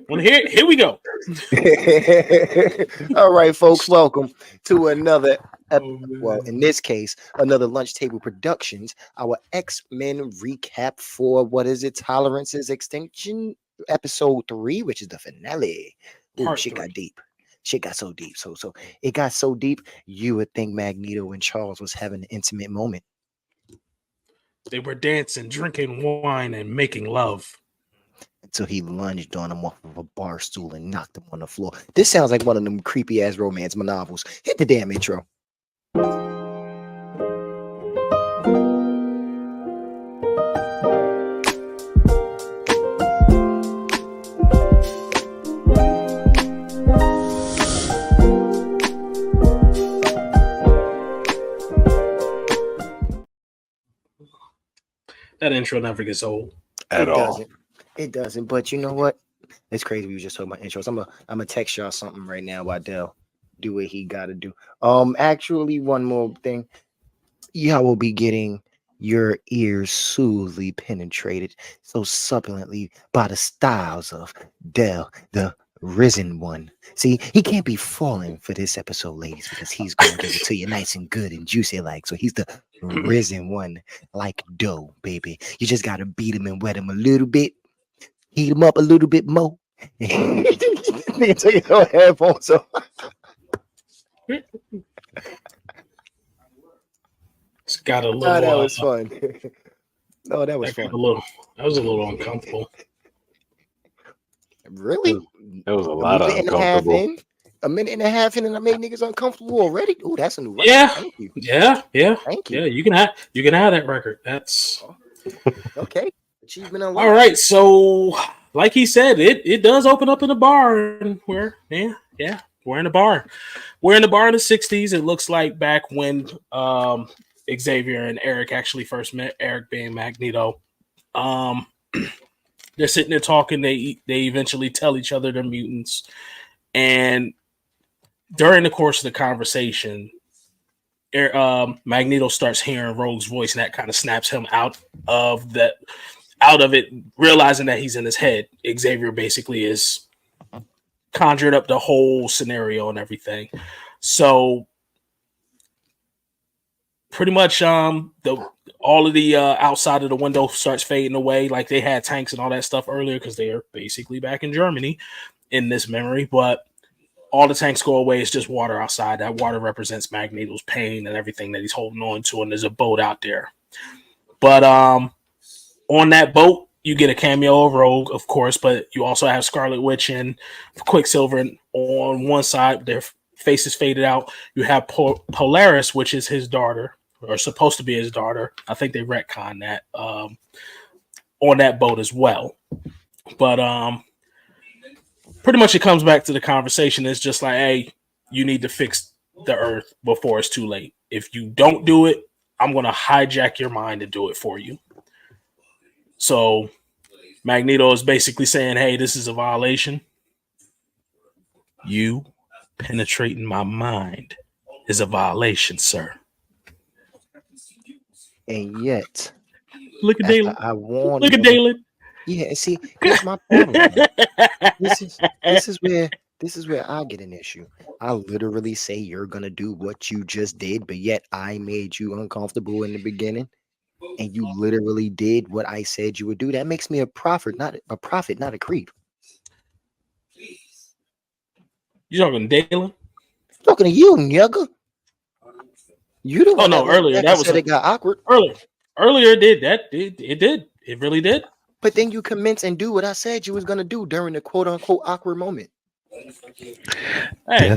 Well, here we go. All right, folks, welcome to another. Oh, Well, in this case, another Lunch Table Productions. Our X-Men recap for what is it? Tolerance's Extinction, episode 3, which is the finale. Ooh, Part shit 3. got deep. Shit got so deep. So it got so deep. You would think Magneto and Charles was having an intimate moment. They were dancing, drinking wine, and making love. Until he lunged on him off of a bar stool and knocked him on the floor. This sounds like one of them creepy ass romance novels. Hit the damn intro. That intro never gets old at all. It doesn't. But you know what? It's crazy. We were just talking about intros. I'm gonna text y'all something right now while Dell do what he gotta do. Actually, one more thing. Y'all will be getting your ears smoothly penetrated so succulently by the styles of Dell, the risen one. See, he can't be falling for this episode, ladies, because he's gonna give it to you nice and good and juicy like. So he's the risen one, like dough, baby. You just gotta beat him and wet him a little bit, heat him up a little bit more. Take your headphones off. It's got a little. Oh, that was fun. No, that was that fun. That was a little uncomfortable. Really? That was a lot of uncomfortable. A minute and a half in, and I made niggas uncomfortable already. Oh, that's a new record. Yeah. Thank you. Yeah. Thank you. Yeah, you can have that record. That's okay. Achievement unlocked. All right. So, like he said, it does open up in a bar, and we're in a bar. We're in the bar in the 60s. It looks like back when Xavier and Eric actually first met, Eric being Magneto. They're sitting there talking. They eventually tell each other they're mutants. And during the course of the conversation, Magneto starts hearing Rogue's voice, and that kind of snaps him out of it, realizing that he's in his head. Xavier basically is conjured up the whole scenario and everything. So pretty much all of the outside of the window starts fading away. Like they had tanks and all that stuff earlier because they are basically back in Germany in this memory, but all the tanks go away. It's just water outside. That water represents Magneto's pain and everything that he's holding on to, and there's a boat out there. But on that boat, you get a cameo of Rogue, of course, but you also have Scarlet Witch and Quicksilver on one side. Their faces faded out. You have Polaris, which is his daughter, or supposed to be his daughter. I think they retconned that on that boat as well. But pretty much it comes back to the conversation. It's just like, hey, you need to fix the Earth before it's too late. If you don't do it, I'm going to hijack your mind and do it for you. So Magneto is basically saying, hey, this is a violation. You penetrating my mind is a violation, sir. And yet, look at Dalen. Look at Dalen. Yeah, see, here's my problem. this is where I get an issue. I literally say you're gonna do what you just did, but yet I made you uncomfortable in the beginning, and you literally did what I said you would do. That makes me a prophet, not a creep. You talking to Dalen? Talking to you, nigga. You the one. Oh no, earlier that was it got awkward. Earlier it did that. It did. It really did. But then you commence and do what I said you was gonna do during the quote unquote awkward moment. Hey.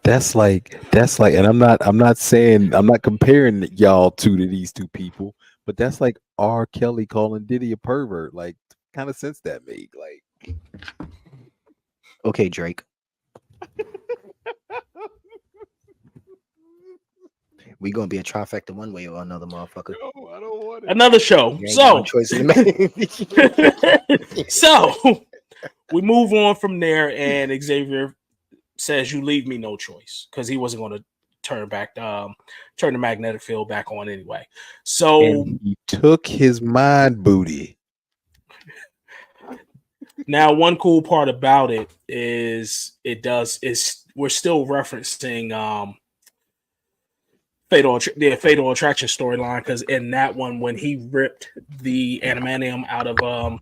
That's like, and I'm not comparing y'all to these two people, but that's like R. Kelly calling Diddy a pervert. Like, kind of sense that made. Like, okay, Drake. We gonna be a trifecta one way or another, motherfucker. No, I don't want it. Another show. So we move on from there, and Xavier says, "You leave me no choice," because he wasn't going to turn the magnetic field back on anyway. So and he took his mind booty. Now, one cool part about it is we're still referencing the Fatal Attraction storyline, because in that one, when he ripped the animanium out of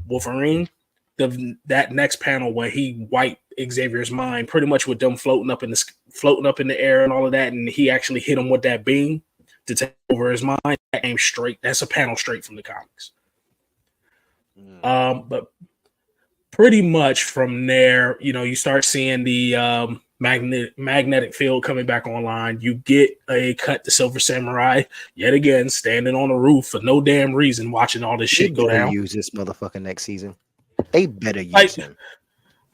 Wolverine, that next panel where he wiped Xavier's mind, pretty much with them floating up in the air and all of that, and he actually hit him with that beam to take over his mind. That came straight. That's a panel straight from the comics. But pretty much from there, you start seeing the magnetic field coming back online. You get a cut to Silver Samurai yet again, standing on the roof for no damn reason, watching all this shit go down. Use this motherfucker next season. They better use him.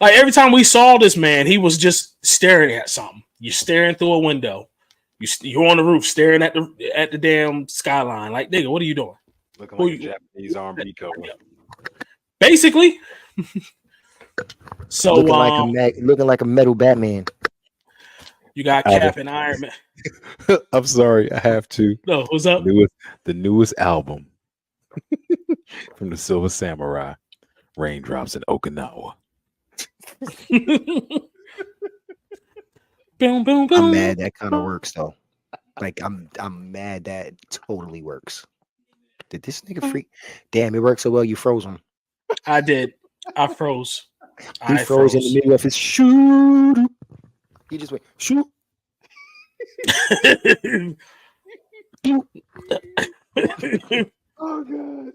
Like every time we saw this man, he was just staring at something. You're staring through a window. You're on the roof staring at the damn skyline. Like, nigga, what are you doing? Looking like a Japanese R&B cover. Basically. So looking like a metal Batman. You got Cap and Iron Man. I'm sorry, I have to. No, what's up? The newest album from the Silver Samurai, Raindrops in Okinawa. Boom, boom, boom. I'm mad that kind of works though. Like I'm mad that totally works. Did this nigga freak? Damn, it worked so well. You froze him. I did. I froze. He froze in the middle of his shoot. He just went shoot. Oh god.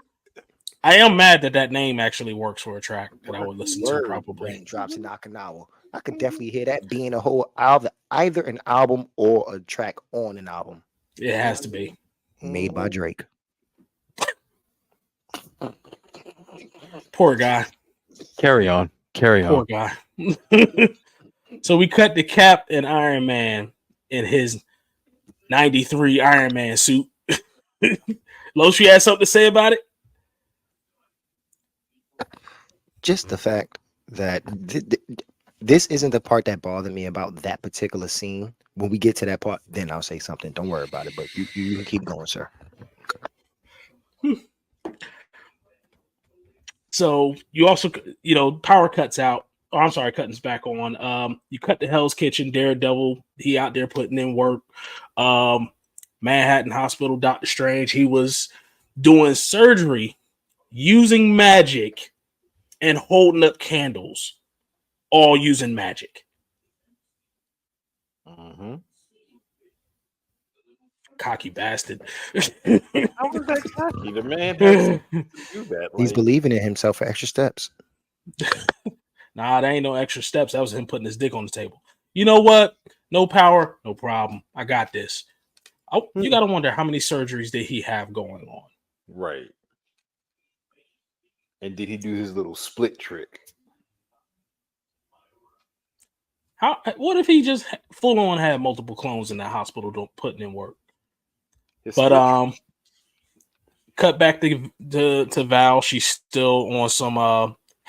I am mad that name actually works for a track that I would listen to probably. Raindrops in Okinawa. I could definitely hear that being a whole album, either an album or a track on an album. It has to be made by Drake. Poor guy. Carry on. Poor guy. So we cut the Cap and Iron Man in his 93 Iron Man suit. Los, you had something to say about it? Just the fact that this isn't the part that bothered me about that particular scene. When we get to that part, then I'll say something. Don't worry about it, but you can keep going, sir. So you also, power cuts out. Oh, I'm sorry, cutting's back on. You cut the Hell's Kitchen, Daredevil. He out there putting in work. Manhattan Hospital, Doctor Strange. He was doing surgery using magic and holding up candles, all using magic. Mm-hmm. Cocky bastard. How was that cocky? The man has to do that. He's believing in himself for extra steps. Nah, there ain't no extra steps. That was him putting his dick on the table. You know what? No power, no problem. I got this. You got to wonder how many surgeries did he have going on? Right. And did he do his little split trick? What if he just full on had multiple clones in that hospital putting in work? But cut back to Val. She's still on some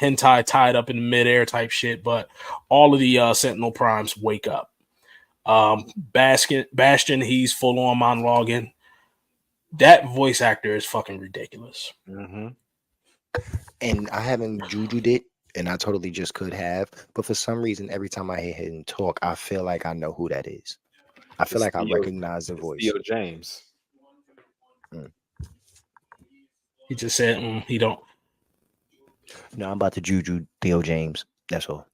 hentai tied up in midair type shit. But all of the Sentinel Primes wake up. Bastion, he's full on monologuing. That voice actor is fucking ridiculous. Mm-hmm. And I haven't juju'd it, and I totally just could have. But for some reason, every time I hear him talk, I feel like I know who that is. I feel like I recognize the voice. Theo James. He just said he don't. No, I'm about to juju Theo James. That's all.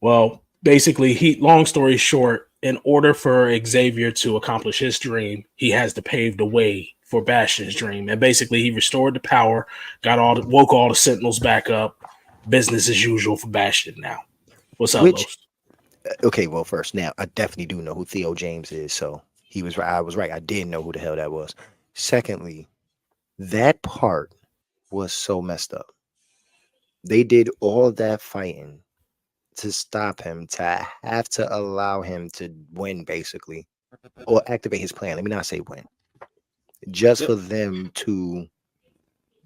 Well, basically, long story short, in order for Xavier to accomplish his dream, he has to pave the way for Bastion's dream. And basically, he restored the power, woke all the Sentinels back up. Business as usual for Bastion now. What's up, Los? Okay, well, first, now, I definitely do know who Theo James is, so he was right. I was right. I didn't know who the hell that was. Secondly, that part was so messed up. They did all that fighting to stop him, to have to allow him to win, basically, or activate his plan. Let me not say win. Just for them to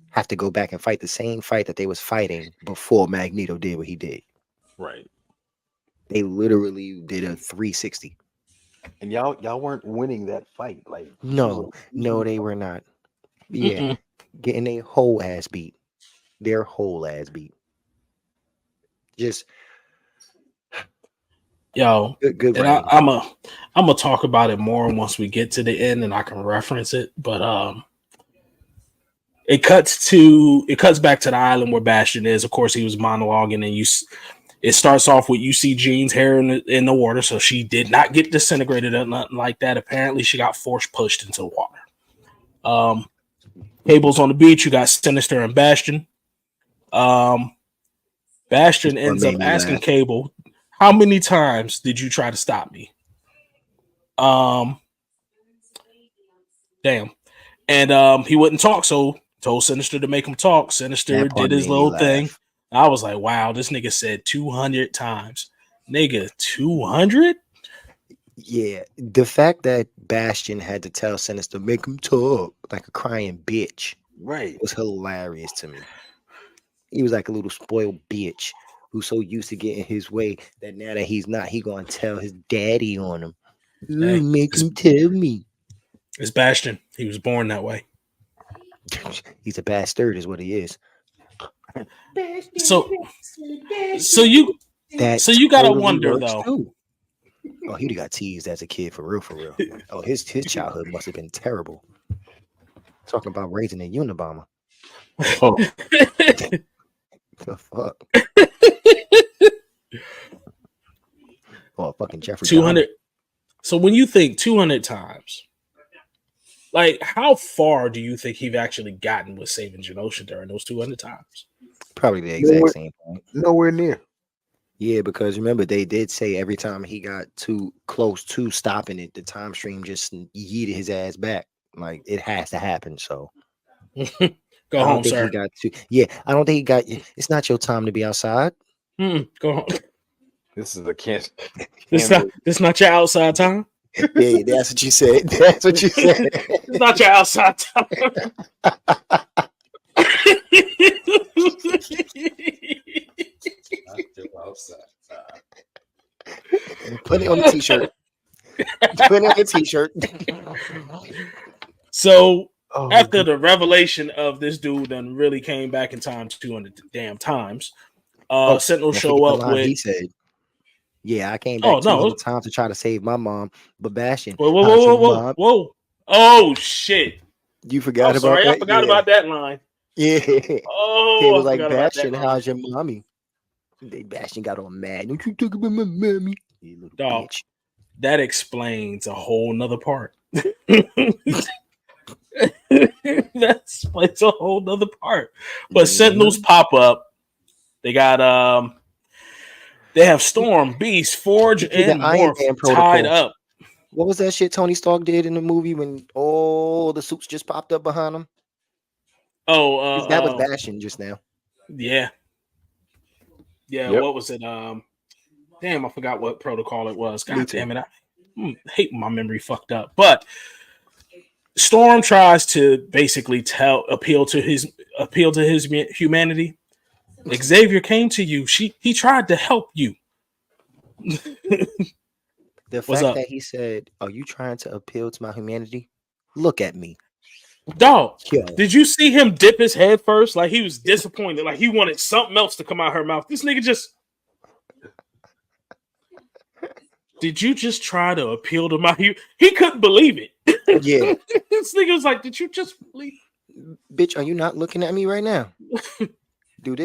have to go back and fight the same fight that they was fighting before Magneto did what he did. Right. They literally did a 360. And y'all weren't winning that fight. Like no, they were not. Yeah. getting a whole ass beat. Their whole ass beat. Just Yo, good and writing. I'm gonna talk about it more once we get to the end and I can reference it. But it cuts back to the island where Bastion is. Of course, he was monologuing, and it starts off with you see Jean's hair in the water, so she did not get disintegrated or nothing like that. Apparently, she got force pushed into the water. Cable's on the beach. You got Sinister and Bastion. Bastion This one ends up made me asking laugh. Cable, "How many times did you try to stop me?" Damn. And he wouldn't talk, so told Sinister to make him talk. Sinister That part did his made me little thing. laugh. I was like, wow, this nigga said 200 times. Nigga, 200? Yeah, the fact that Bastion had to tell Sinister make him talk like a crying bitch Right. was hilarious to me. He was like a little spoiled bitch who's so used to getting his way that now that he's not, he gonna tell his daddy on him. Hey, Make him tell me. it's Bastion. He was born that way. He's a bastard, is what he is. So you That gotta totally wonder works though. too. Oh, he got teased as a kid for real, for real. Oh, his childhood must have been terrible. Talking about raising a Unabomber. Oh, The fuck? Oh, fucking Jeffrey 200. Dahmer. So when you think 200 times, like how far do you think he've actually gotten with saving Genosha during those 200 times? Probably the exact Nowhere- same point. nowhere near. Yeah, because remember they did say every time he got too close to stopping it, the time stream just yeeted his ass back. Like it has to happen. So Go I don't home, think sir. he got to. Yeah, I don't think he got. It's not your time to be outside. Go home. This is a cancer. This not your outside time. Yeah, that's what you said. That's what you said. It's not your outside time. Put it on the t-shirt. Put it on the t-shirt. So Oh, after the revelation of this dude done really came back in time 200 damn times, Sentinel don't show forget the up line with he said. Yeah, I came Oh, back no. 200 times to try to save my mom, but Bastion, whoa, how's your mom? oh shit. You forgot I'm about sorry, that? I forgot about that line. Yeah. He Oh, was I like, forgot about that Bastion, line. how's your mommy? Bastion got all mad. Don't you talk about my mommy? You little Dog. bitch. That explains a whole nother part. That explains a whole nother part. But Sentinels pop up. They got they have Storm, Beast, Forge, He did the and Iron Morph Man tied protocol. up. What was that shit Tony Stark did in the movie when all the suits just popped up behind him? Oh, That was Bastion just now. yeah. Yep. What was it? Damn, I forgot what protocol it was. Me God too. damn it. I hate my memory fucked up. But Storm tries to basically appeal to his humanity. Xavier came to you. He tried to help you. The What's fact up? that he said, "Are you trying to appeal to my humanity?" Look at me. Dog, Yo. did you see him dip his head first? Like he was disappointed. Like he wanted something else to come out her mouth. This nigga just. Did you just try to appeal to my? He couldn't believe it. Yeah. This nigga was like, "Did you just believe?" Bitch, are you not looking at me right now? Do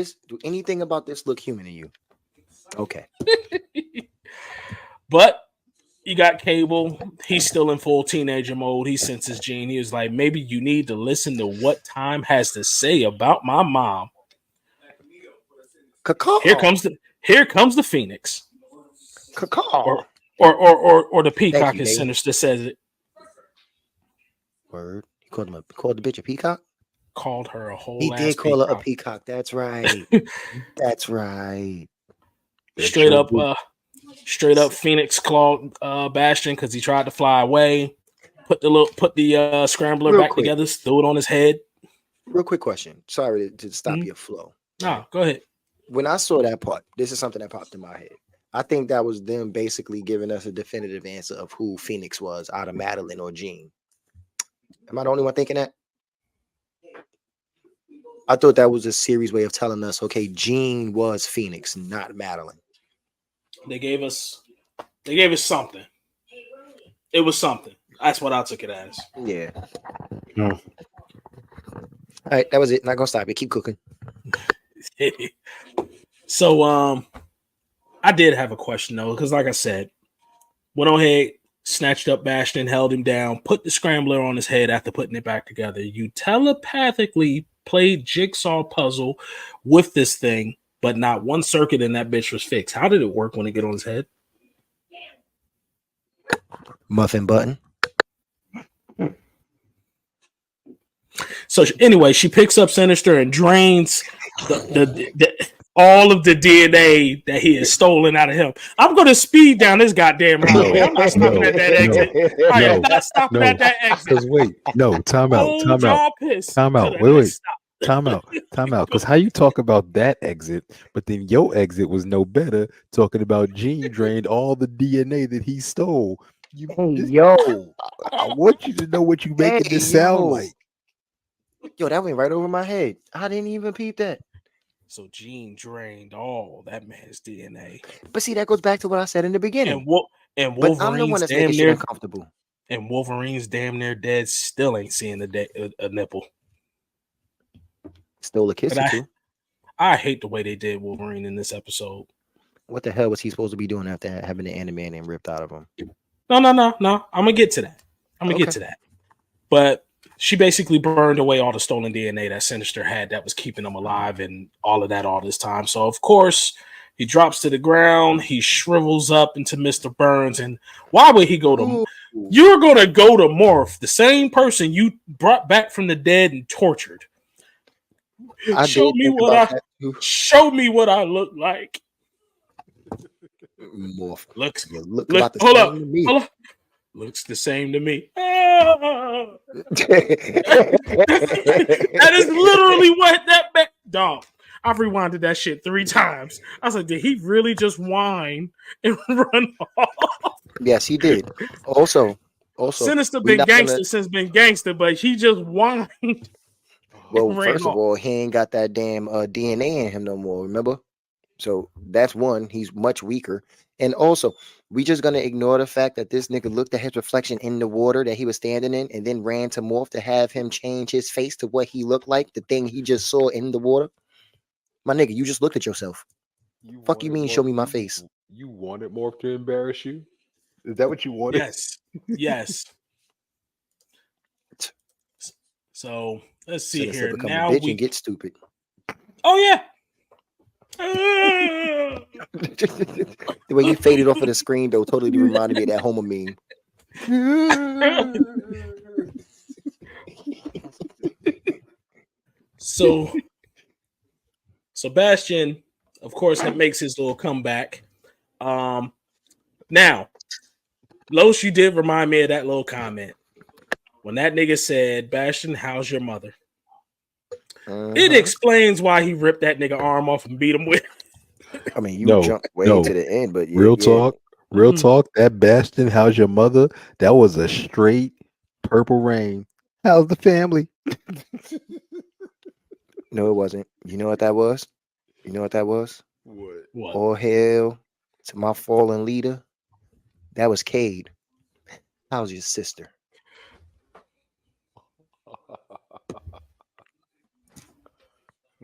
anything about this look human to you? Okay. But you got Cable. He's still in full teenager mode. He senses Gene. He was like, maybe you need to listen to what time has to say about my mom. Caw. Here comes the Phoenix. Caw. Or the peacock you, is baby. Sinister says it. Word. He called the bitch a peacock? Called her a whole He ass did call her a peacock. peacock. That's right. That's right. Straight up Phoenix clawed Bastion because he tried to fly away. Put the scrambler Real back quick. together, threw it on his head. Real quick question. Sorry to stop your flow. No, go ahead. When I saw that part, this is something that popped in my head. I think that was them basically giving us a definitive answer of who Phoenix was out of Madeline or Jean. Am I the only one thinking that? I thought that was a series way of telling us, okay, Jean was Phoenix, not Madeline. They gave us something. It was something. That's what I took it as. Yeah. No. All right, that was it. Not gonna stop it. Keep cooking. So I did have a question though, because like I said, went on ahead, snatched up Bastion, held him down, put the scrambler on his head after putting it back together. You telepathically played jigsaw puzzle with this thing, but not one circuit in that bitch was fixed. How did it work when it get on his head? Muffin button. So anyway, she picks up Sinister and drains the all of the DNA that he has stolen out of him. I'm going to speed down this goddamn highway. I'm not stopping at that exit. I am not stopping at that exit. Because wait, no, time out. Hold y'all piss. Time out. Wait. Time out. Because how you talk about that exit, but then your exit was no better, talking about Gene drained all the DNA that he stole. I want you to know what you making this sound like. Yo, that went right over my head. I didn't even peep that. So Gene drained all that man's DNA. But see, that goes back to what I said in the beginning. And but I'm the one that's making shit uncomfortable. And Wolverine's damn near dead. Still ain't seeing a nipple. Stole a kiss or two. I hate the way they did Wolverine in this episode. What the hell was he supposed to be doing after having the adamantium ripped out of him? No. I'm gonna get to that. But she basically burned away all the stolen DNA that Sinister had that was keeping him alive and all of that all this time. So, of course, he drops to the ground. He shrivels up into Mr. Burns. And why would he go to... You're going to go to Morph, the same person you brought back from the dead and tortured. Show me what I look like. Morph. Hold up. Looks the same to me. That is literally what that dog. I've rewinded that shit 3 times. I was like, did he really just whine and run off? Yes, he did. Also, Sinister been gangster, but he just whined. Well, first of all, he ain't got that damn DNA in him no more. Remember? So that's one. He's much weaker. And also, we just gonna ignore the fact that this nigga looked at his reflection in the water that he was standing in and then ran to Morph to have him change his face to what he looked like, the thing he just saw in the water. My nigga, you just looked at yourself. Fuck you mean show me my face? You wanted Morph to embarrass you? Is that what you wanted? Yes. So let's see here. Now we can get stupid. Oh yeah. The way you faded off of the screen though totally reminded me of that Homer meme. So Sebastian, of course, makes his little comeback. Now, Los, you did remind me of that little comment when that nigga said, "Bastion, how's your mother?" It explains why he ripped that nigga arm off and beat him with. I mean, you jumped way to the end, but real talk. That Bastion, how's your mother? That was a straight Purple Rain. How's the family? No, it wasn't. You know what that was? What? All hail to my fallen leader. That was Cade. How's your sister?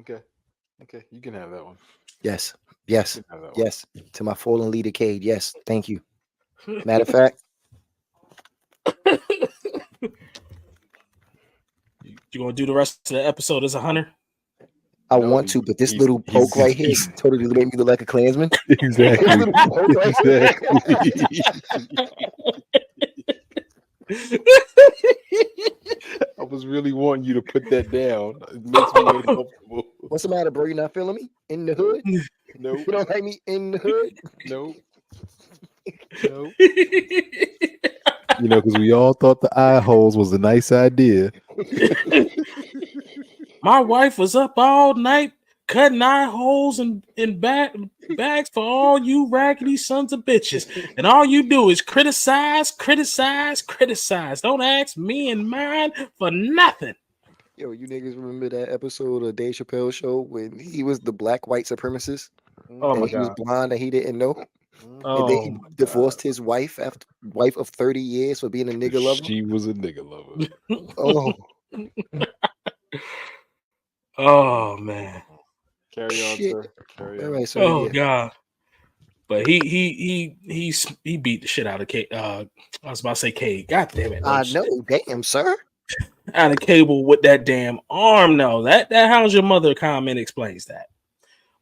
Okay, you can have that one. Yes. To my fallen leader, Cade. Yes, thank you. Matter of fact, you gonna do the rest of the episode as a hunter? I want to, but this little poke right here totally made me look like a Klansman. Exactly. I was really wanting you to put that down. It makes me uncomfortable. What's the matter, bro? You not feeling me in the hood? No. You don't like me in the hood? No. Because we all thought the eye holes was a nice idea. My wife was up all night cutting eye holes in bags for all you raggedy sons of bitches. And all you do is criticize. Don't ask me and mine for nothing. Yo, you niggas remember that episode of Dave Chappelle show when he was the black white supremacist Oh and my he was god. blind and he didn't know, and then Oh he my divorced his wife after wife of 30 years for being a nigga lover? She was a nigga lover. Oh, Oh man. Carry on, shit. sir. Carry All on. right, so Oh yeah. god. But he beat the shit out of Cade. I was about to say Cade. God damn it. I Lurch. know, damn, sir. Out of Cable with that damn arm. No, that how's your mother comment explains that.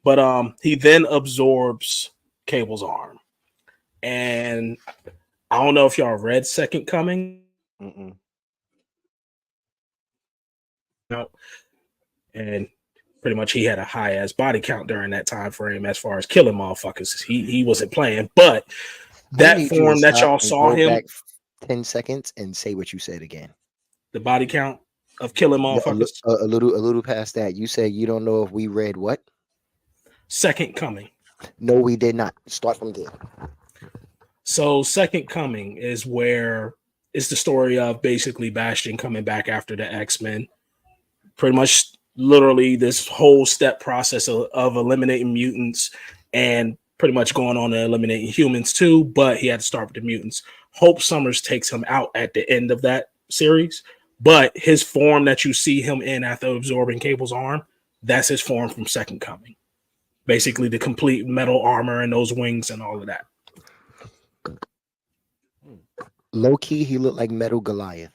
But he then absorbs Cable's arm. And I don't know if y'all read Second Coming. Mm-mm. And pretty much he had a high ass body count during that time frame as far as killing motherfuckers. He wasn't playing, but that We need you to form that stop y'all and saw go him, back 10 seconds and say what you said again. the body count of killing Yeah, motherfuckers. a little past that. You said you don't know if we read what? Second Coming. No, we did not. Start from there. So Second Coming is where it's the story of basically Bastion coming back after the X-Men. Pretty much literally this whole step process of eliminating mutants and pretty much going on to eliminating humans too, but he had to start with the mutants. Hope Summers takes him out at the end of that series, but his form that you see him in after absorbing Cable's arm, that's his form from Second Coming. Basically the complete metal armor and those wings and all of that. Low key, he looked like Metal Goliath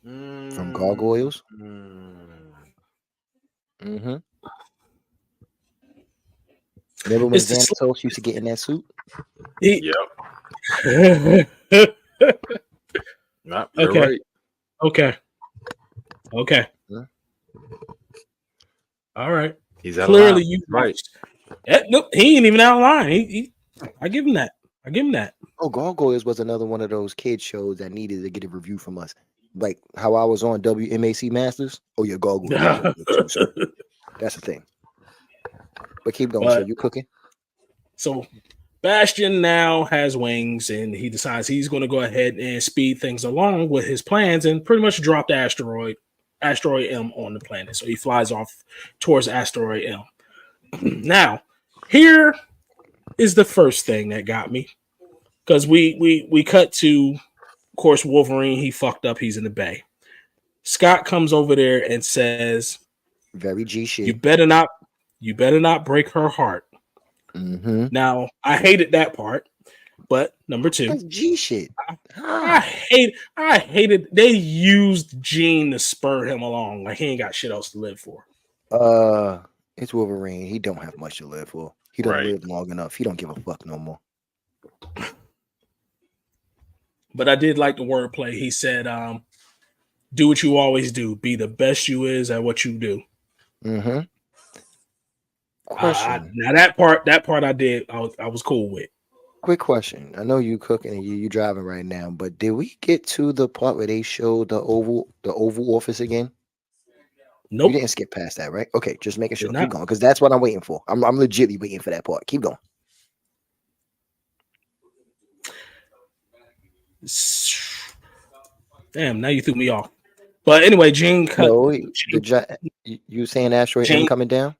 from Gargoyles. Mm-hmm. Remember when It's the Xanatos used to get in that suit? Yep. Nah, you're Okay. right. Okay. Huh? All right. He's out Clearly, of line. you Right. Nope, he ain't even out of line. I give him that. I give him that. Oh, Gargoyles was another one of those kid shows that needed to get a review from us. Like how I was on WMAC Masters. Oh, yeah, Gargoyles. Too, so that's the thing. But keep going, sir. You cooking? So Bastion now has wings, and he decides he's going to go ahead and speed things along with his plans and pretty much drop the asteroid M on the planet. So he flies off towards asteroid M. Now, here is the first thing that got me, because we cut to, of course, Wolverine. He fucked up. He's in the bay. Scott comes over there and says, Very G shit. You better not break her heart." Mm-hmm. Now, I hated that part, but number two, That's G shit. I hated they used Gene to spur him along. Like he ain't got shit else to live for. It's Wolverine. He don't have much to live for. He don't Right. live long enough. He don't give a fuck no more. But I did like the wordplay. He said, "Do what you always do. Be the best you is at what you do." Mm-hmm. Question. Now that part I did. I was cool with. Quick question. I know you cooking and you driving right now, but did we get to the part where they showed the Oval Office again? Nope. You didn't skip past that, right? Okay, just making sure. Did Keep not. going, because that's what I'm waiting for. I'm legitly waiting for that part. Keep going. Damn, now you threw me off. But anyway, Gene cut. No, you saying Asteroid M coming down?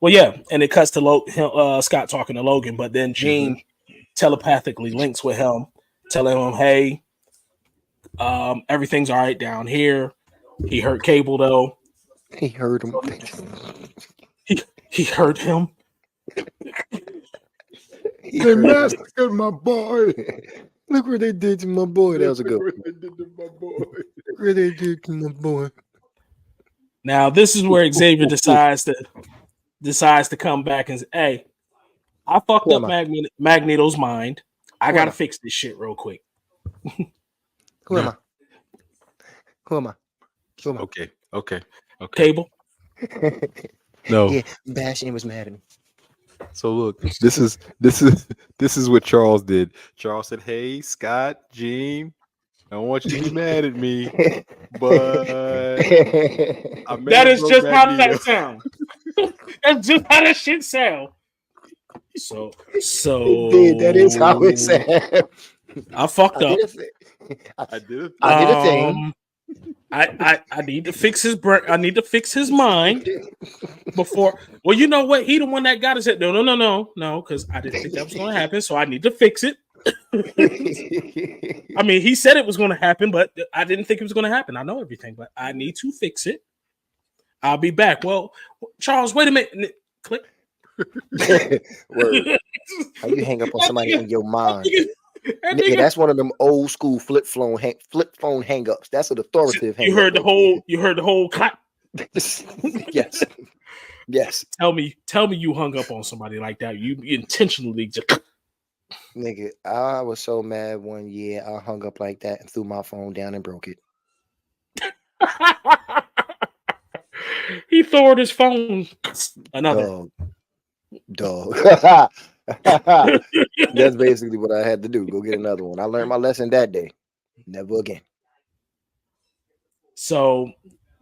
Well, yeah, and it cuts to Scott talking to Logan, but then Gene telepathically links with him, telling him, "Hey, everything's all right down here." He hurt Cable though. He heard him. He hurt him. They massacred my boy. Look what they did to my boy. That was a good one. Look what they did to my boy. Now this is where Xavier decides to come back and say, "Hey, I fucked up Magneto's mind. I gotta fix this shit real quick." Who am I? Who am I? Okay. Cable. No. Yeah, Bastion was mad at me. So look, this is what Charles did. Charles said, "Hey, Scott, Gene, I don't want you to be mad at me, but that is just how that sound. That's just how that shit sound. So that is how it sounds. I fucked up. I did I did a thing. I need to fix his brain. I need to fix his mind before. Well, you know what? He the one that got us. No, because I didn't think that was going to happen. So I need to fix it. I mean, he said it was going to happen, but I didn't think it was going to happen. I know everything, but I need to fix it. I'll be back. Well, Charles, wait a minute. Click. Word. How you hang up on somebody in your mind? Nigga, that's one of them old school flip phone hang ups. That's an authoritative hang up. You heard the whole clap. Yes. Yes. Tell me you hung up on somebody like that. You intentionally just Nigga, I was so mad one year I hung up like that and threw my phone down and broke it. He threw his phone. Another dog. That's basically what I had to do. Go get another one. I learned my lesson that day. Never again. So,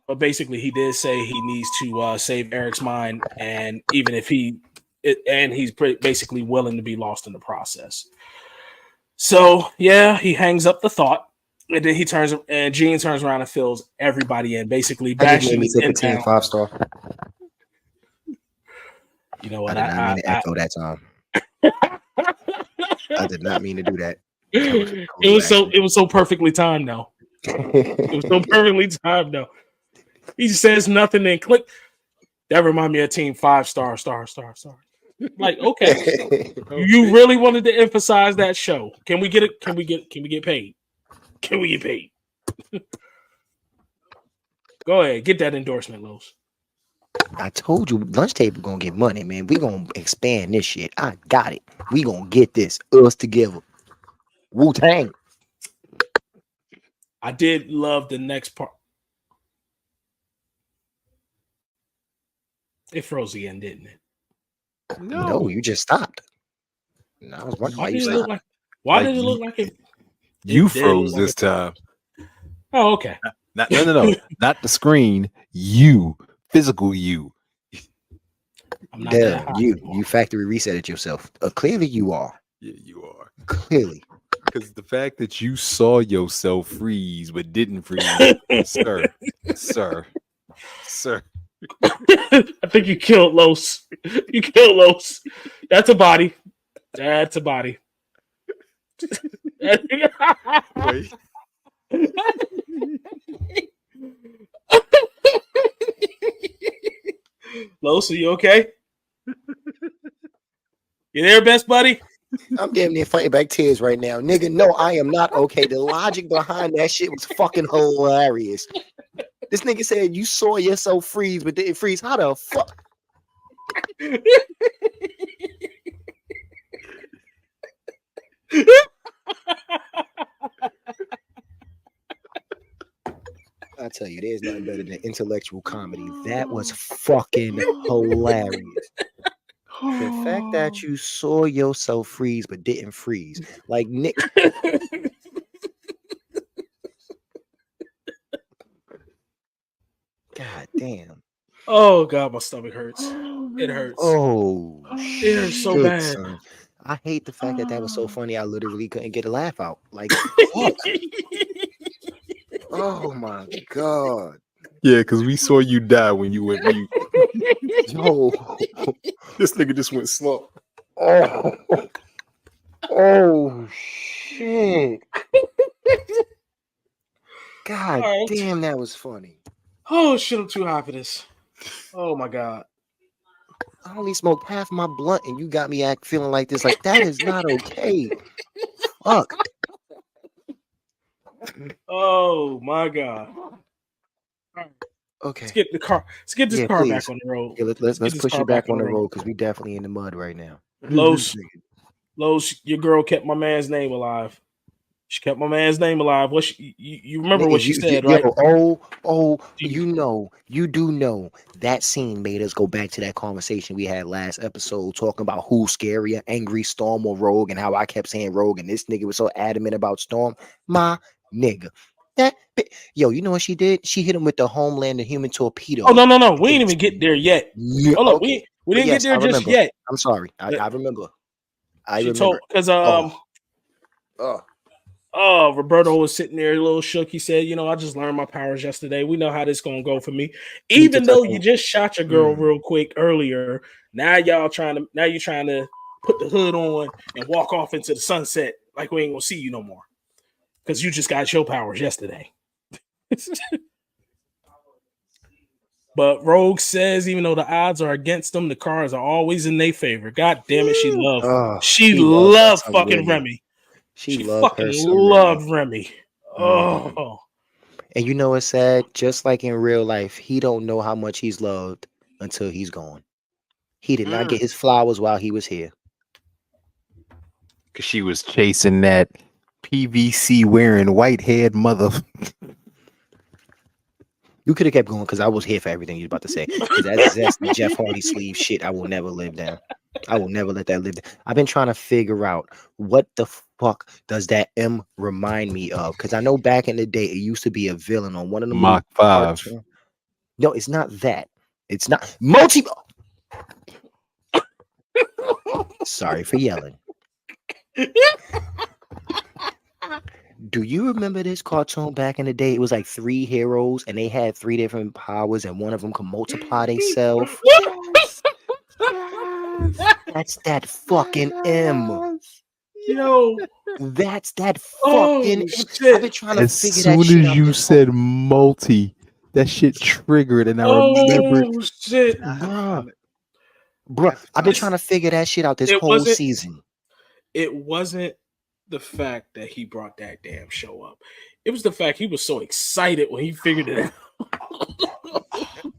but basically, he did say he needs to save Eric's mind, and even if he's basically willing to be lost in the process. So, yeah, he hangs up the thought, and then Gene turns around and fills everybody in, basically bashing me take a team 5-star. You know what? I did not mean to echo that time. I did not mean to do that. It was so perfectly timed though. It was so perfectly timed though. He says nothing and click. That remind me of Team 5-star. Like, okay. You really wanted to emphasize that show. Can we get it? Can we get paid? Can we get paid? Go ahead, get that endorsement, Los. I told you lunch table gonna get money, man. We gonna expand this shit. I got it. We gonna get this us together. Wu-Tang. I did love the next part. It froze again, didn't it? No, you just stopped. No, I was wondering why you stopped. Why did it look like it? You froze this time. Oh, okay. No. Not the screen. You. Physical you. I'm not Damn, you factory resetted yourself. Clearly you are. Yeah, you are. Clearly. Because the fact that you saw yourself freeze but didn't freeze, sir. I think you killed Los. You killed Los. That's a body. Wait. Los, are you okay? You there, best buddy? I'm damn near fighting back tears right now. Nigga, no, I am not okay. The logic behind that shit was fucking hilarious. This nigga said you saw yourself freeze, but didn't freeze. How the fuck? I tell you, there's nothing better than intellectual comedy. That was fucking hilarious. The fact that you saw yourself freeze but didn't freeze. Like Nick. God damn. Oh God, my stomach hurts. It hurts. Oh, it hurts so bad. Son. I hate the fact that was so funny. I literally couldn't get a laugh out. Like, fuck. Oh my God. Yeah, because we saw you die when you went mute. Yo. This nigga just went slow. Oh shit. God damn, that was funny. Oh shit, I'm too high for this. Oh my God. I only smoked half my blunt and you got me feeling like this. Like, that is not okay. Fuck. Oh my God. Okay. Let's get the car. Let's get this car please. back on the road. Yeah, let's push it back on the road because we definitely in the mud right now. Los, your girl kept my man's name alive. She kept my man's name alive. What you remember what she said, right? You do know that scene made us go back to that conversation we had last episode talking about who's scarier, Angry, Storm, or Rogue, and how I kept saying Rogue, and this nigga was so adamant about Storm. My nigga. You know what she did? She hit him with the Homeland and Human Torpedo. Oh no. We ain't even get there yet. Yeah, hold on, we didn't get there just yet. I'm sorry. I remember. She told because Oh, Roberto was sitting there a little shook. He said, I just learned my powers yesterday. We know how this gonna go for me. Need to Even tuck though you in. just shot your girl real quick earlier, now you're trying to put the hood on and walk off into the sunset like we ain't gonna see you no more. Because you just got your powers yesterday. But Rogue says, even though the odds are against them, the cards are always in their favor. God damn it, she Loved her loved some fucking Remy. Remy. She She loved fucking her some Remy. loved Remy. Mhm. Oh, And you know what's sad? Just like in real life, he don't know how much he's loved until he's gone. He did not get his flowers while he was here. Because she was chasing that PVC wearing white-haired mother. You could have kept going because I was here for everything you're about to say. Because that's the Jeff Hardy sleeve shit I will never live down. I will never let that live down. I've been trying to figure out what the fuck does that M remind me of? Because I know back in the day it used to be a villain on one of the Mach 5. No, it's not that. It's not multi. Sorry for yelling. Do you remember this cartoon back in the day? It was like 3 heroes and they had 3 different powers and one of them could multiply themselves. That's that fucking M. yo. That's that Oh, fucking M. shit. I've been trying to As figure that soon shit as out. you said multi, that shit triggered, and I remembered. Oh, shit. Bruh, I've been trying to figure that shit out this whole season. It wasn't the fact that he brought that damn show up. It was the fact he was so excited when he figured it out.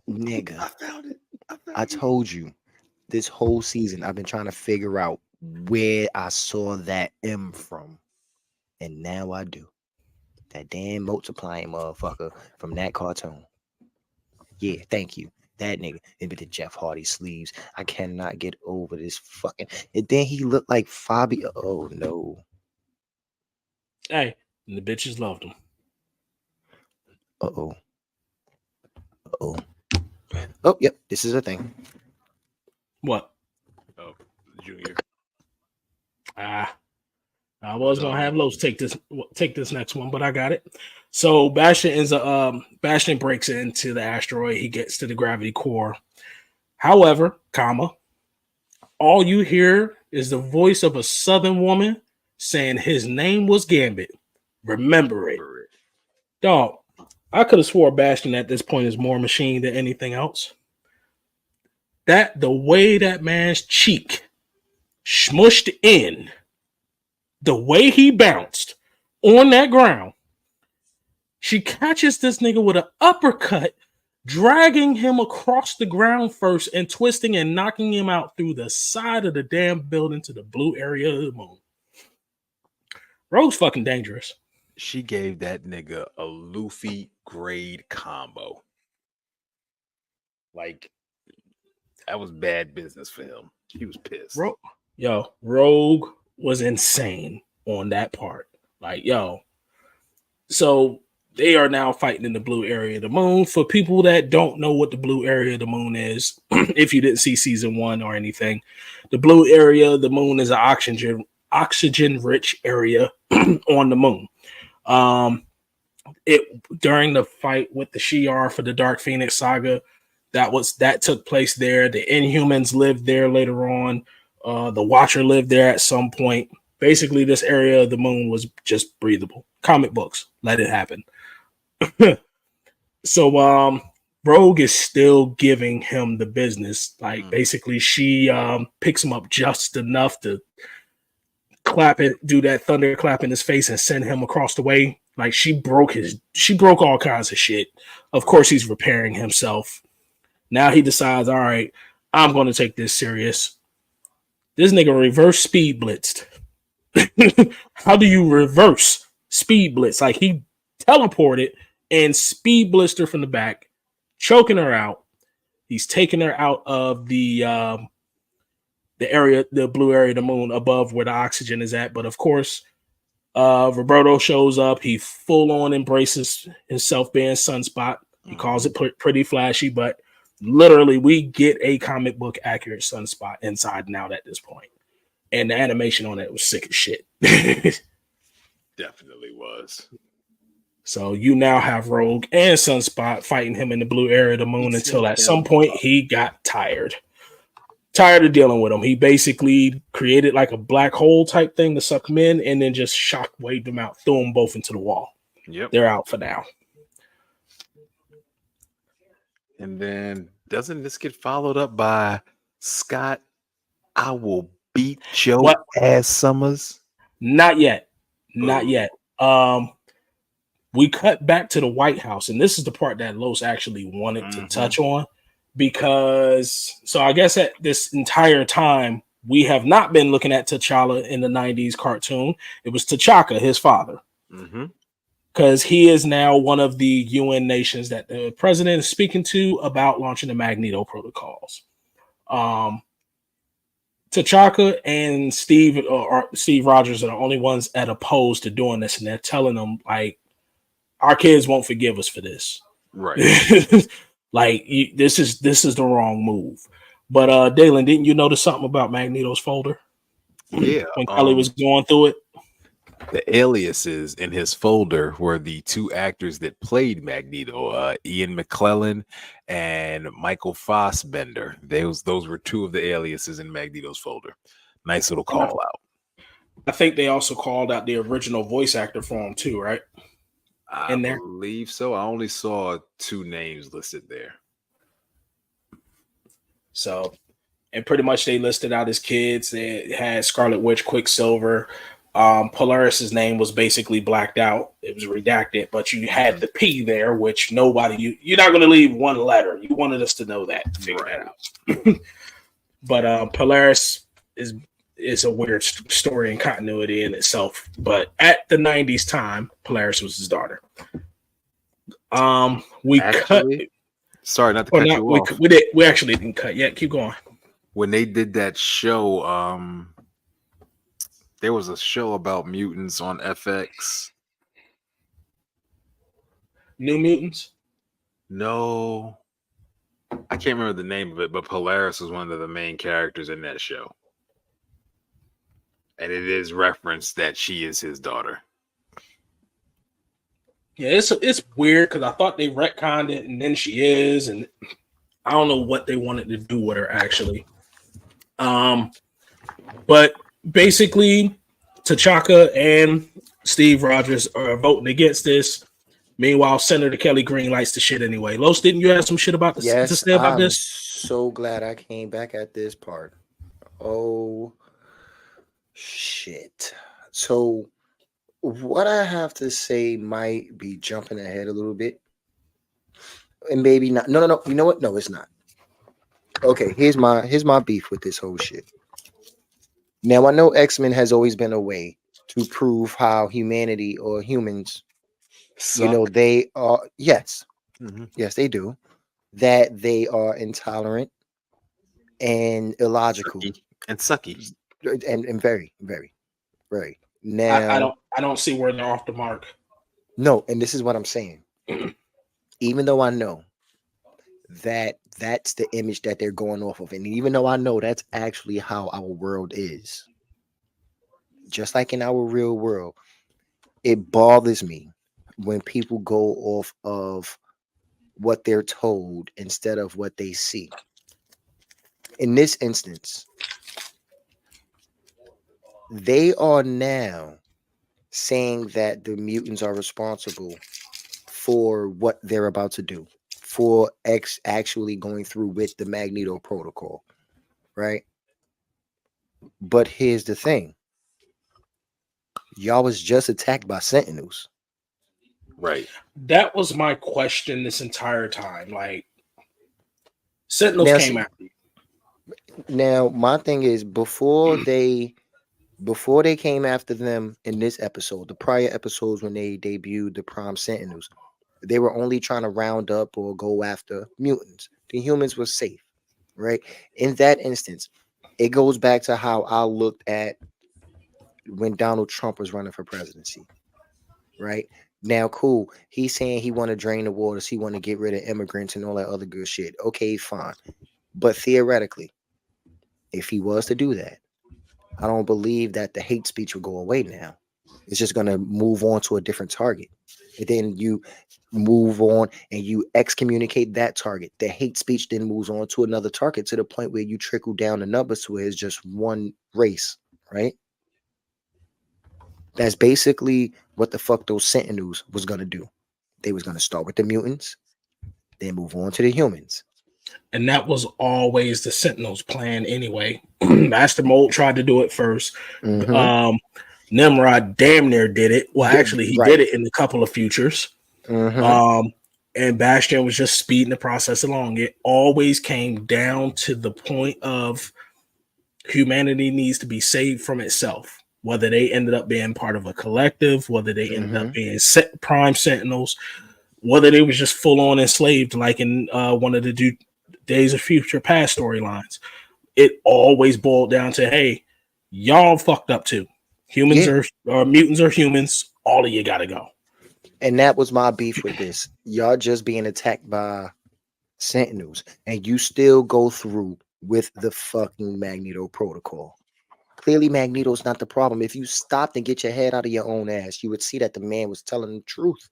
Nigga, I found it. I told you this whole season I've been trying to figure out where I saw that M from. And now I do. That damn multiplying motherfucker from that cartoon. Yeah, thank you. That nigga. It be the Jeff Hardy sleeves. I cannot get over this fucking. And then he looked like Fabio. Oh no. Hey, and the bitches loved him. Uh-oh. Uh-oh. Oh, yep. This is a thing. What? Oh, Junior. I was gonna have Los take this next one, but I got it. So Bastion breaks into the asteroid. He gets to the gravity core. However, all you hear is the voice of a Southern woman saying his name was Gambit. Remember it. Dog, I could have swore Bastion at this point is more machine than anything else. The way that man's cheek smushed in, the way he bounced on that ground, she catches this nigga with an uppercut, dragging him across the ground first and twisting and knocking him out through the side of the damn building to the blue area of the moon. Rogue's fucking dangerous. She gave that nigga a Luffy grade combo. Like, that was bad business for him. He was pissed. Rogue was insane on that part. Like, so they are now fighting in the blue area of the moon. For people that don't know what the blue area of the moon is, if you didn't see season 1 or anything, the blue area of the moon is an oxygen-rich area on the moon. During the fight with the Shi'ar for the Dark Phoenix saga, that took place there. The Inhumans lived there later on. The Watcher lived there at some point. Basically, this area of the moon was just breathable. Comic books, let it happen. So Rogue is still giving him the business. Like, basically, she picks him up just enough to do that thunder clap in his face and send him across the way. Like, she broke all kinds of shit. Of course, he's repairing himself. Now he decides, all right, I'm going to take this serious. This nigga reverse speed blitzed. How do you reverse speed blitz? Like, he teleported and speed blitzed her from the back, choking her out. He's taking her out of the area, the blue area of the moon above where the oxygen is at. But of course, Roberto shows up. He full on embraces himself being Sunspot. He calls it pretty flashy, but literally we get a comic book accurate Sunspot inside and out at this point. And the animation on it was sick as shit. definitely was. So you now have Rogue and Sunspot fighting him in the blue area of the moon until at some point he got tired of dealing with him. He basically created like a black hole type thing to suck him in and then just shock waved them out, threw them both into the wall. Yep. They're out for now. And then doesn't this get followed up by Scott? I will beat your ass, Summers. Not yet. Not yet. We cut back to the White House, and this is the part that Los actually wanted to touch on, because so I guess at this entire time we have not been looking at T'Challa in the 90s cartoon. It was T'Chaka, his father. Because he is now one of the UN nations that the president is speaking to about launching the Magneto protocols. T'Chaka and Steve Rogers are the only ones that opposed to doing this, and they're telling them like, our kids won't forgive us for this. Right. Like this is the wrong move. But Dalen, didn't you notice something about Magneto's folder? Yeah. When Kelly was going through it. The aliases in his folder were the two actors that played Magneto, Ian McClellan and Michael Fassbender. Those were two of the aliases in Magneto's folder. Nice little call out. I think they also called out the original voice actor for him too, right? I believe so. I only saw two names listed there. So, and pretty much they listed out his kids. They had Scarlet Witch, Quicksilver. Polaris's name was basically blacked out. It was redacted, but you had the P there, which you're not going to leave one letter. You wanted us to know that, figure that out. But Polaris is a weird story and continuity in itself. But at the 90s time, Polaris was his daughter. Sorry, not to cut you off. We actually didn't cut yet. Keep going. When they did that show, there was a show about mutants on FX. New Mutants? No. I can't remember the name of it, but Polaris was one of the main characters in that show. And it is referenced that she is his daughter. Yeah, it's weird because I thought they retconned it and then she is, and I don't know what they wanted to do with her actually. But basically, T'Chaka and Steve Rogers are voting against this. Meanwhile, Senator Kelly green lights the shit anyway. Los, didn't you have some shit about this? Yes, to say about I'm this? so glad I came back at this part. Oh, shit. So, what I have to say might be jumping ahead a little bit. And maybe not. No. You know what? No, it's not. Okay, here's my beef with this whole shit. Now, I know X-Men has always been a way to prove how humanity or humans, they are, yes, yes, they do, that they are intolerant and illogical and sucky and very, very, very. Now, I don't see where they're off the mark. No, and this is what I'm saying. Even though I know that that's the image that they're going off of, and even though I know that's actually how our world is, just like in our real world, it bothers me when people go off of what they're told instead of what they see. In this instance, they are now saying that the mutants are responsible for what they're about to do, for X actually going through with the Magneto protocol, right? But here's the thing. Y'all was just attacked by Sentinels. Right. That was my question this entire time. Like, Sentinels came after you. Now, my thing is, before they came after them in this episode, the prior episodes when they debuted the Prime Sentinels, they were only trying to round up or go after mutants. The humans were safe, right? In that instance, it goes back to how I looked at when Donald Trump was running for presidency, right? Now, cool. He's saying he want to drain the waters. He want to get rid of immigrants and all that other good shit. Okay, fine. But theoretically, if he was to do that, I don't believe that the hate speech would go away now. It's just gonna move on to a different target. And then you move on and you excommunicate that target. The hate speech then moves on to another target to the point where you trickle down the numbers to where it's just one race, right? That's basically what the fuck those Sentinels was gonna do. They was gonna start with the mutants, then move on to the humans. And that was always the Sentinels' plan anyway. Master Mold tried to do it first. Mm-hmm. Nimrod damn near did it. Well, actually, he Right. did it in a couple of futures. Mm-hmm. And Bastion was just speeding the process along. It always came down to the point of humanity needs to be saved from itself. Whether they ended up being part of a collective, whether they ended up being prime Sentinels, whether they was just full on enslaved, like in one of the Days of Future Past storylines. It always boiled down to, hey, y'all fucked up too. Humans or mutants or humans. All of you gotta go. And that was my beef with this. Y'all just being attacked by Sentinels, and you still go through with the fucking Magneto protocol. Clearly, Magneto's not the problem. If you stopped and get your head out of your own ass, you would see that the man was telling the truth.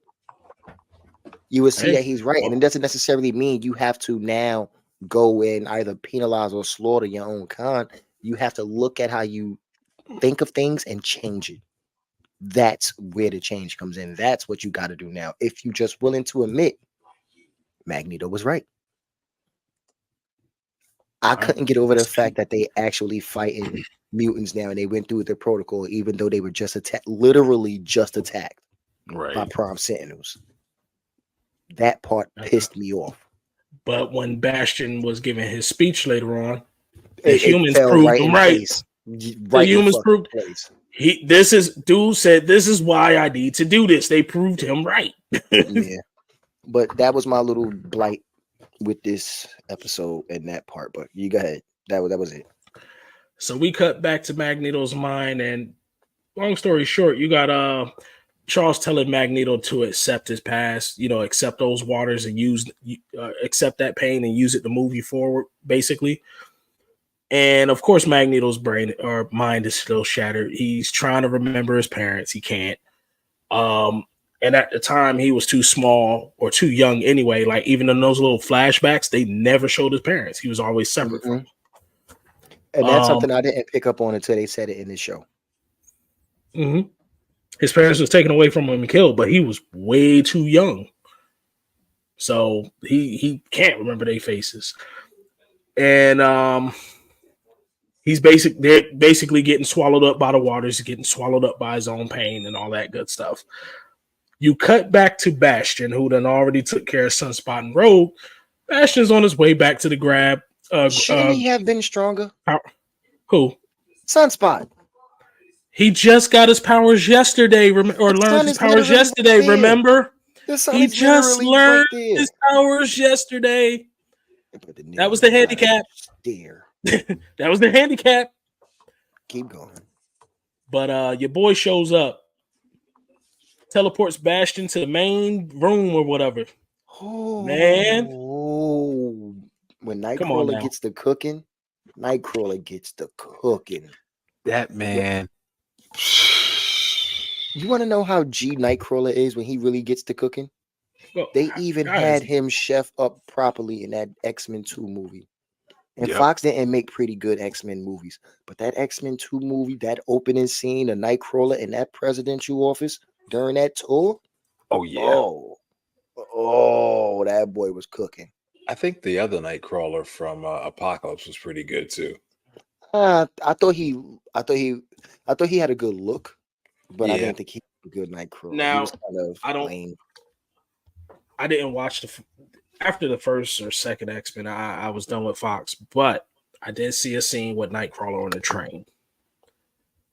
You would see that he's right. And it doesn't necessarily mean you have to now go and either penalize or slaughter your own kind. You have to look at how you think of things and change it. That's where the change comes in. That's what you got to do now. If you just willing to admit Magneto was right. I couldn't get over the fact that they actually fighting mutants now and they went through the protocol, even though they were just attacked, literally just attacked by Prime Sentinels. That part pissed me off. But when Bastion was giving his speech later on, the humans proved him right. The humans proved dude said, this is why I need to do this. They proved him right. Yeah. But that was my little blight with this episode and that part. But you go ahead. That was it. So we cut back to Magneto's mind, and long story short, you got Charles telling Magneto to accept his past, accept those waters and accept that pain and use it to move you forward, basically. And of course, Magneto's brain or mind is still shattered. He's trying to remember his parents. He can't. And at the time, he was too small or too young anyway. Like, even in those little flashbacks, they never showed his parents. He was always separate from them. And that's something I didn't pick up on until they said it in the show. Mm-hmm. His parents was taken away from him and killed, but he was way too young. So he can't remember their faces. And they're basically getting swallowed up by the waters, getting swallowed up by his own pain and all that good stuff. You cut back to Bastion, who then already took care of Sunspot and Rogue. Bastion's on his way back to the grab. Shouldn't he have been stronger? Who? Sunspot. He just got his powers yesterday, learned his powers yesterday. Right, remember? He just learned his powers yesterday. That was the handicap. That was the handicap. Keep going. But your boy shows up, teleports Bastion to the main room or whatever. Oh man! When Nightcrawler gets the cooking, Nightcrawler gets the cooking. That man. You want to know how G Nightcrawler is when he really gets to cooking? Well, they even had him chef up properly in that X-Men 2 movie. And Fox didn't make pretty good X-Men movies. But that X-Men 2 movie, that opening scene of Nightcrawler in that presidential office during that tour. Oh, yeah. Oh, that boy was cooking. I think the other Nightcrawler from Apocalypse was pretty good too. I thought he had a good look, but I didn't think he was a good Nightcrawler. Now, he was kind of lame. I didn't watch after the first or second X-Men. I was done with Fox, but I did see a scene with Nightcrawler on the train.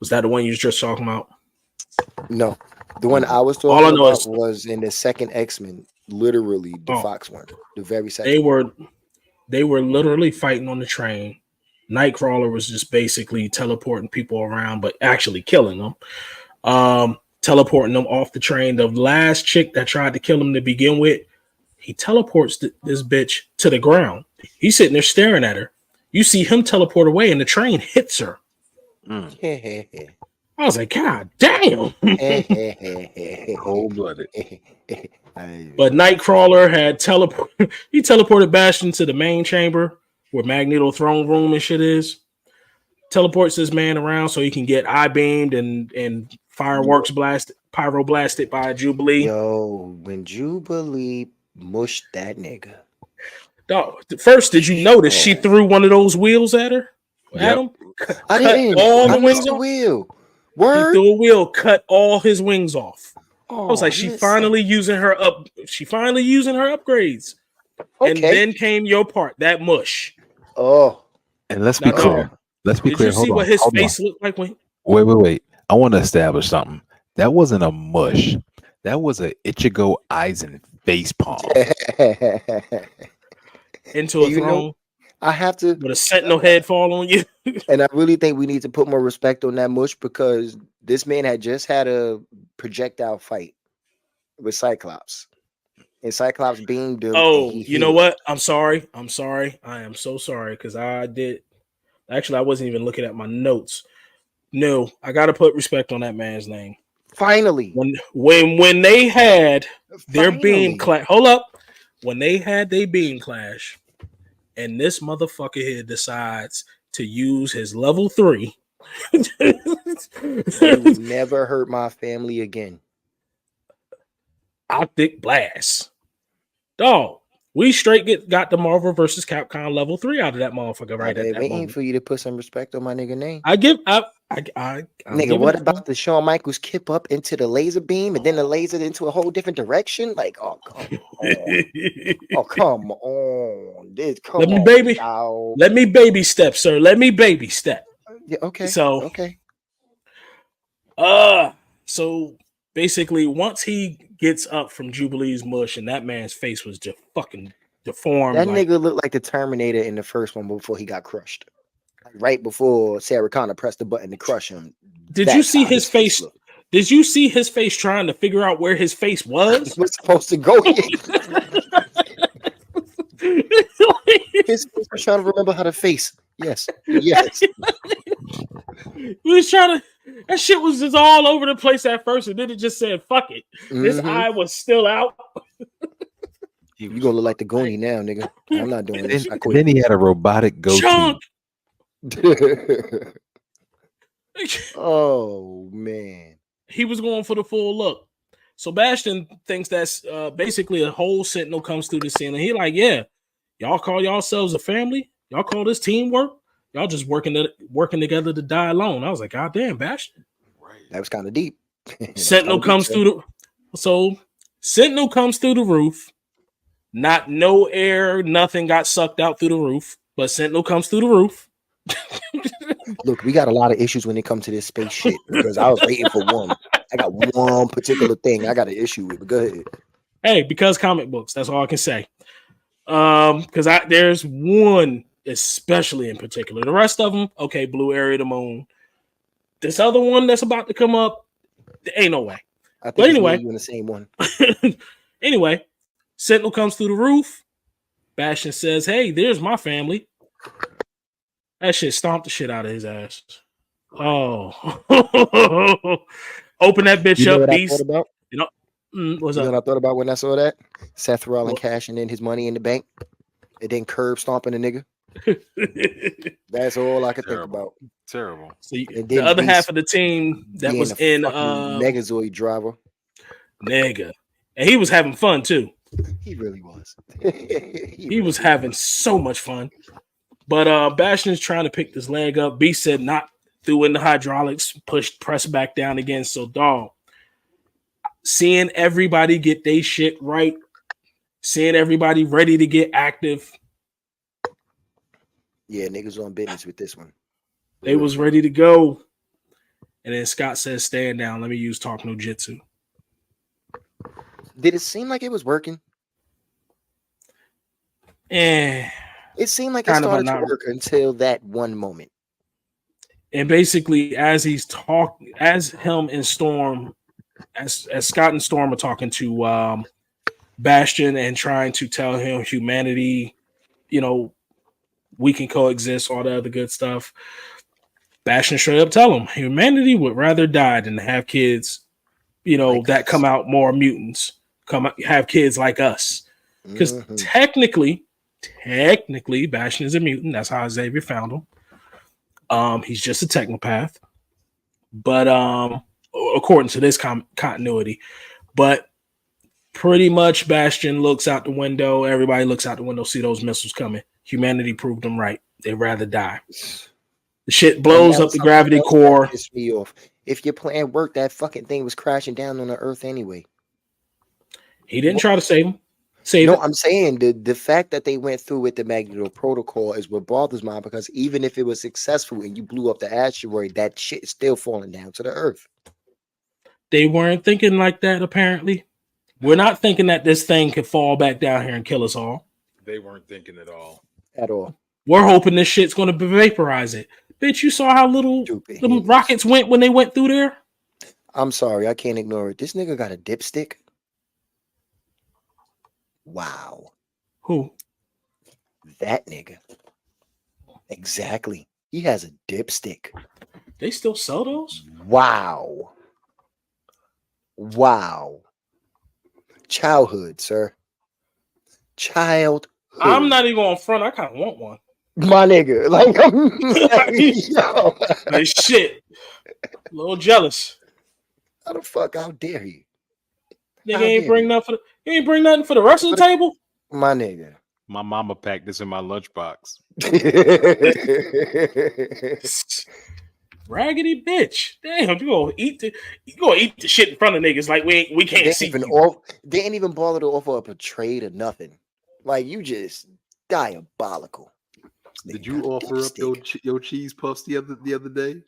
Was that the one you was just talking about? No, the one I was talking about was in the second X-Men. Literally, the Fox one, the very second. They were literally fighting on the train. Nightcrawler was just basically teleporting people around, but actually killing them. Teleporting them off the train. The last chick that tried to kill him to begin with, he teleports this bitch to the ground. He's sitting there staring at her. You see him teleport away, and the train hits her. I was like, God damn. Cold blooded. But Nightcrawler had he teleported Bastion to the main chamber where Magneto throne room and shit is. Teleports this man around so he can get eye beamed and fireworks blasted, pyro blasted by Jubilee. Yo, when Jubilee mushed that nigga. Dog, first, did you notice she threw one of those wheels at her? At him? I didn't. All the I wings missed the off. wheel. He Word. threw a wheel, cut all his wings off. Oh, I was like, she finally using her upgrades. Okay. And then came your part, that mush. Oh. And let's be Now, clear. dog, Let's be did clear. you see what his face looked like when? Wait. I want to establish something. That wasn't a mush. That was a Ichigo Aizen face palm. Into a throne. I have to with a sentinel head fall on you. And I really think we need to put more respect on that mush because this man had just had a projectile fight with Cyclops. And Cyclops beamed him. Oh, you know what? I'm sorry. I am so sorry because I wasn't even looking at my notes. No, I got to put respect on that man's name. Finally. When they had their beam clash. Hold up. When they had their beam clash and this motherfucker here decides to use his level 3. Never hurt my family again. Optic blast. Dog, we straight got the Marvel versus Capcom level 3 out of that motherfucker right at that waiting moment. for you to put some respect on my nigga name. Nigga, what about the Shawn Michaels kip up into the laser beam and then the laser into a whole different direction? Like, oh come on. Oh, come on. Let me baby step, sir. Let me baby step. Yeah, okay. So okay. So basically, once he gets up from Jubilee's mush, and that man's face was just fucking deformed. That nigga looked like the Terminator in the first one before he got crushed. Right before Sarah Connor pressed the button to crush him. Did you see his face? Did you see his face trying to figure out where his face was? Was supposed to go. His face was trying to remember how to face. Yes. Yes. He was trying to. That shit was just all over the place at first, and then it just said, "Fuck it." This eye was still out. You gonna look like the Goonie now, nigga. I'm not doing this. I quit. Then he had a robotic goatee. Oh man, he was going for the full look. So Bastion thinks that's basically a whole Sentinel comes through the scene, and he like, yeah, y'all call yourselves a family? Y'all call this teamwork? Y'all just working together to die alone. I was like, God damn, Bastion. Right. That was kind of deep. Sentinel comes through Sentinel comes through the roof. Not no air, nothing got sucked out through the roof, but Sentinel comes through the roof. Look, we got a lot of issues when it comes to this space shit because I was waiting for one. I got one particular thing I got an issue with, but go ahead. Hey, because comic books, that's all I can say. Because there's one especially in particular. The rest of them, okay, blue area of the moon. This other one that's about to come up, there ain't no way. I think but anyway, you in the same one. Anyway, Sentinel comes through the roof. Bastion says, "Hey, there's my family." That shit stomped the shit out of his ass. Oh, open that bitch up, beast. You know, what's up? What I thought about when I saw that? Seth Rollins cashing in his money in the bank, and then curb stomping a nigga. That's all I could think about. Terrible. So the other half of the team that was in Megazord driver, nigga, and he was having fun too. He really was. he was having so much fun. But Bastion's trying to pick this leg up. Beast said not threw in the hydraulics, press back down again. So dog, seeing everybody get their shit right, seeing everybody ready to get active. Yeah, niggas on business with this one. They was ready to go. And then Scott says, stand down. Let me use talk no jitsu. Did it seem like it was working? It seemed like it started to work until that one moment. And basically, as him and Storm, as Scott and Storm are talking to Bastion and trying to tell him humanity, we can coexist, all that other good stuff. Bastion straight up tell him humanity would rather die than to have kids, Like that us. come out more mutants, have kids like us. Because technically, Bastion is a mutant. That's how Xavier found him. He's just a technopath. But according to this continuity, but pretty much Bastion looks out the window. Everybody looks out the window, see those missiles coming. Humanity proved them right. They'd rather die. The shit blows up the gravity core. Piss me off. If your plan worked, that fucking thing was crashing down on the Earth anyway. He didn't try to save him. I'm saying the fact that they went through with the Magneto Protocol is what bothers me, because even if it was successful and you blew up the asteroid, that shit is still falling down to the Earth. They weren't thinking like that, apparently. We're not thinking that this thing could fall back down here and kill us all. They weren't thinking at all. At all. We're hoping this shit's going to vaporize it. Bitch, you saw how little the rockets went when they went through there? I'm sorry, I can't ignore it. This nigga got a dipstick. Wow. Who? That nigga. Exactly. He has a dipstick. They still sell those? Wow. Childhood, sir. Childhood. I'm not even on front. I kind of want one. My nigga. Like, yo. Like, shit. A little jealous. How the fuck? How dare you? Nigga ain't bring nothing for the rest of the table? My nigga. My mama packed this in my lunchbox. Raggedy bitch. Damn, you gonna eat the shit in front of niggas like we can't see you. They ain't even bother to offer up a trade or nothing. Like, you just diabolical. Did you offer up your cheese puffs the other day?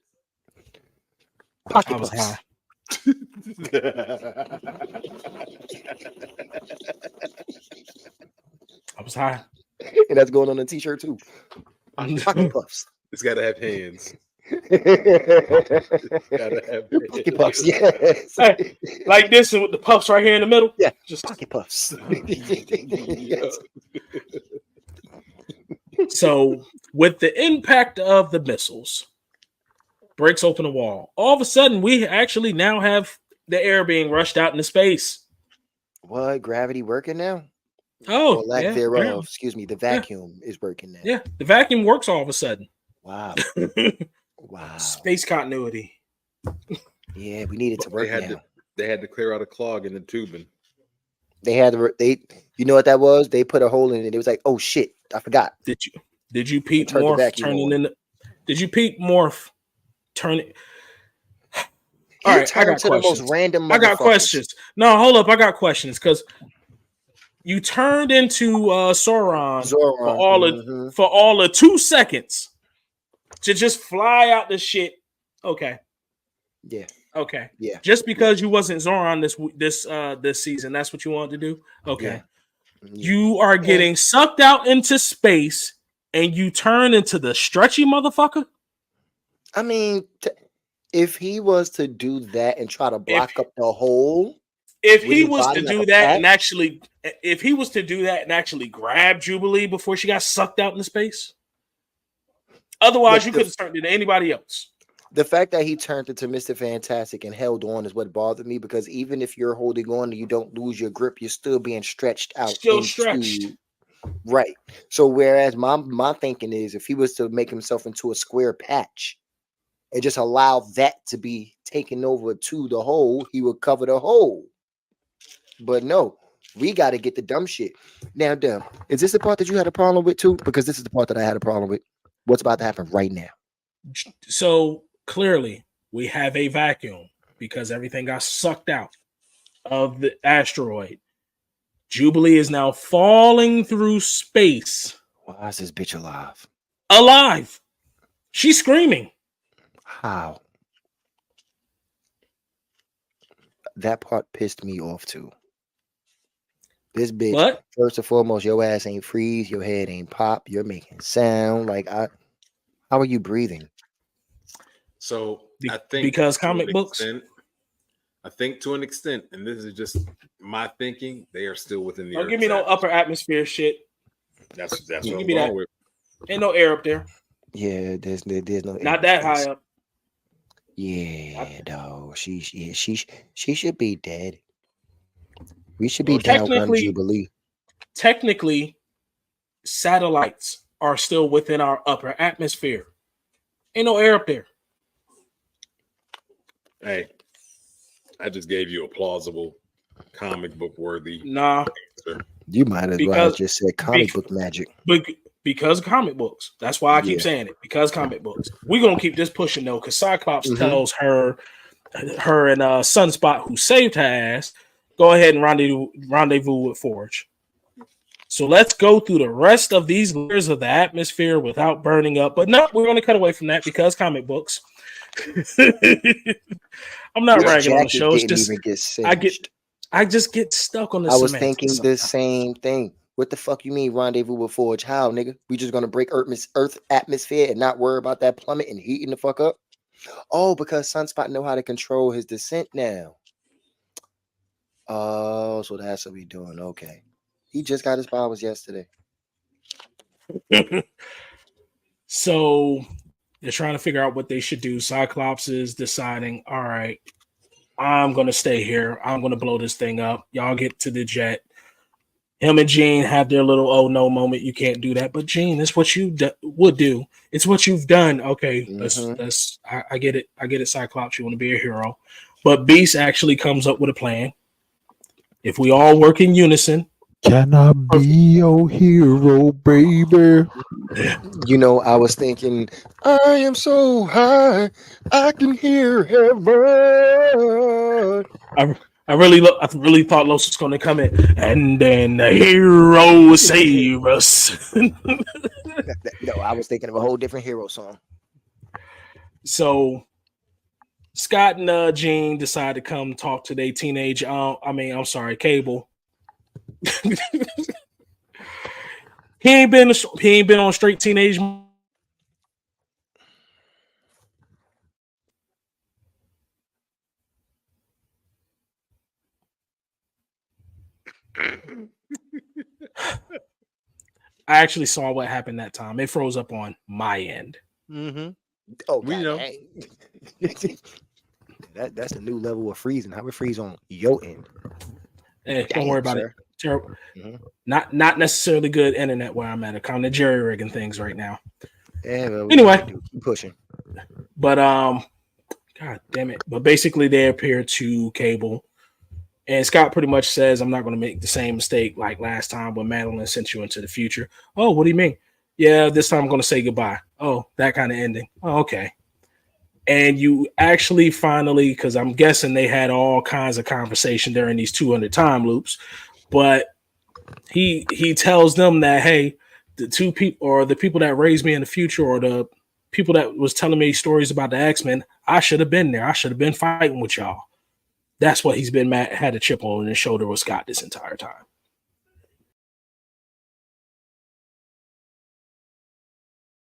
Pocket I was puffs. high. I was high. And that's going on a t-shirt too. Pocket puffs. It's gotta have hands. Pocket puffs, yes. Hey, like this and with the puffs right here in the middle. Yeah, just pocket puffs. Yes. So with the impact of the missiles, breaks open a wall. All of a sudden, we actually now have the air being rushed out into space. What? Gravity working now? Oh, or lack thereof. Excuse me. The vacuum is working now. Yeah, the vacuum works all of a sudden. Wow. Wow. Space continuity. Yeah, we needed to work now. They had to clear out a clog in the tubing. You know what that was? They put a hole in it. It was like, oh shit, I forgot. Did you peep Morph turning in? Did you peep Morph turning? All right, I got questions. I got questions. No, hold up, I got questions because you turned into Sauron for all of 2 seconds to just fly out the shit. Okay. Yeah. Okay. Yeah. Just because you wasn't Zoran this season, that's what you wanted to do. Okay. Yeah. You are getting sucked out into space, and you turn into the stretchy motherfucker. I mean, if he was to do that and try to block up the hole, if he was to do that and actually grab Jubilee before she got sucked out into space, otherwise you could have turned into anybody else. The fact that he turned into Mr. Fantastic and held on is what bothered me, because even if you're holding on and you don't lose your grip, you're still being stretched out. Stretched. Right. So whereas my thinking is, if he was to make himself into a square patch and just allow that to be taken over to the hole, he would cover the hole. But no, we got to get the dumb shit. Now, Dem, is this the part that you had a problem with too? Because this is the part that I had a problem with. What's about to happen right now? So clearly, we have a vacuum because everything got sucked out of the asteroid. Jubilee is now falling through space. Why is this bitch alive? Alive. She's screaming. How? That part pissed me off too. This bitch, what? First and foremost, your ass ain't freeze, your head ain't pop, you're making sound. Like, how are you breathing? So I think because comic books. I think to an extent, and this is just my thinking, they are still within the. Don't give me no upper atmosphere shit. That's what I'm going with. Ain't no air up there. Yeah, there's no. Not that high up. Yeah, dog. She should be dead. We should be Well, down come Jubilee. technically, satellites are still within our upper atmosphere. Ain't no air up there. Hey, I just gave you a plausible comic book worthy Nah, answer. You might as well because have just said comic book magic. because comic books. That's why I keep Yeah. saying it. Because comic books. We're gonna keep this pushing though, because Cyclops Mhm. tells her and Sunspot, who saved her ass, go ahead and rendezvous with Forge. So let's go through the rest of these layers of the atmosphere without burning up. But no, we're going to cut away from that because comic books. I'm not His ragging on the jacket show. It's didn't just even get singed. I just get stuck on the I was semantics thinking the sometimes. same thing. What the fuck you mean rendezvous with Forge? How, nigga? We just gonna break Earth atmosphere and not worry about that plummet and heating the fuck up? Oh, because Sunspot know how to control his descent now. Oh, so that's what we doing. Okay. He just got his powers yesterday. So they're trying to figure out what they should do. Cyclops is deciding, all right, I'm going to stay here. I'm going to blow this thing up. Y'all get to the jet. Him and Jean have their little oh no moment. You can't do that, but Jean, it's what you would do. It's what you've done. Okay, that's I get it. I get it. Cyclops, you want to be a hero, but Beast actually comes up with a plan. If we all work in unison, Can I be your hero, baby? You know, I was thinking, I am so high, I can hear heaven. I really thought Los was going to come in, and then the hero save us. No, I was thinking of a whole different hero song. So Scott and Jean decide to come talk to their teenage. I'm sorry, Cable. he ain't been on straight teenage. I actually saw what happened that time. It froze up on my end. Mm-hmm. Oh, We know. That's a new level of freezing. How it freeze on your end? Don't worry about it. Terrible. Mm-hmm. Not necessarily good internet where I'm at. I'm kind of jerry rigging things right now. Yeah. Well, anyway, keep pushing. But God damn it! But basically, they appear to Cable, and Scott pretty much says, "I'm not going to make the same mistake like last time when Madeline sent you into the future." Oh, what do you mean? Yeah, this time I'm going to say goodbye. Oh, that kind of ending. Oh, okay. And you actually finally, because I'm guessing they had all kinds of conversation during these 200 time loops, but he tells them that, hey, the two people or the people that raised me in the future or the people that was telling me stories about the X-Men, I should have been there. I should have been fighting with y'all. That's what he's been had a chip on his shoulder with Scott this entire time.